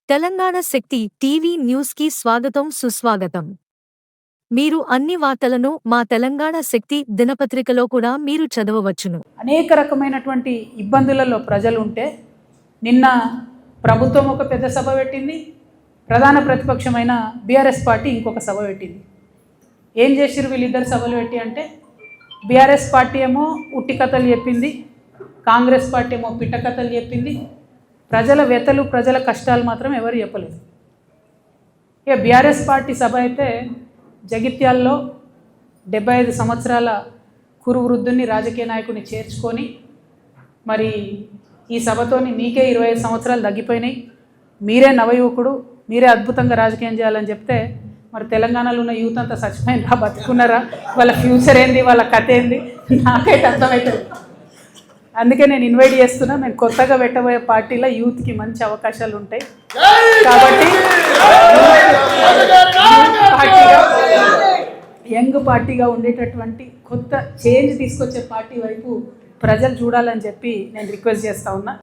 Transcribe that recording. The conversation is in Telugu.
తెలంగాణ శక్తి టీవీ న్యూస్కి స్వాగతం సుస్వాగతం. మీరు అన్ని వార్తలను మా తెలంగాణ శక్తి దినపత్రికలో కూడా మీరు చదవవచ్చును. అనేక రకమైనటువంటి ఇబ్బందులలో ప్రజలు ఉంటే నిన్న ప్రభుత్వం ఒక పెద్ద సభ పెట్టింది, ప్రధాన ప్రతిపక్షమైన బీఆర్ఎస్ పార్టీ ఇంకొక సభ పెట్టింది. ఏం చేసిరు వీళ్ళిద్దరు సభలు పెట్టి అంటే, బీఆర్ఎస్ పార్టీ ఏమో ఉట్టి కథలు చెప్పింది, కాంగ్రెస్ పార్టీ ఏమో పిట్ట కథలు చెప్పింది. ప్రజల వ్యతలు ప్రజల కష్టాలు మాత్రం ఎవరు చెప్పలేదు. ఇక బీఆర్ఎస్ పార్టీ సభ అయితే జగిత్యాల్లో 75 సంవత్సరాల కురు వృద్ధుని రాజకీయ నాయకుడిని చేర్చుకొని, మరి ఈ సభతోని మీకే 25 సంవత్సరాలు తగ్గిపోయినాయి, మీరే నవయువకుడు, మీరే అద్భుతంగా రాజకీయం చేయాలని చెప్తే, మరి తెలంగాణలో ఉన్న యూత్ అంతా చచ్చిపోయినరా బతుకున్నారా, వాళ్ళ ఫ్యూచర్ ఏంది, వాళ్ళ కథ ఏంది నాకైతే అర్థమవుతుంది. అందుకే నేను ఇన్వైట్ చేస్తున్నా. నేను కొత్తగా పెట్టబోయే పార్టీలో యూత్కి మంచి అవకాశాలు ఉంటాయి కాబట్టి యంగ్ పార్టీగా ఉండేటటువంటి కొత్త చేంజ్ తీసుకొచ్చే పార్టీ వైపు ప్రజలు చూడాలని చెప్పి నేను రిక్వెస్ట్ చేస్తా ఉన్నా.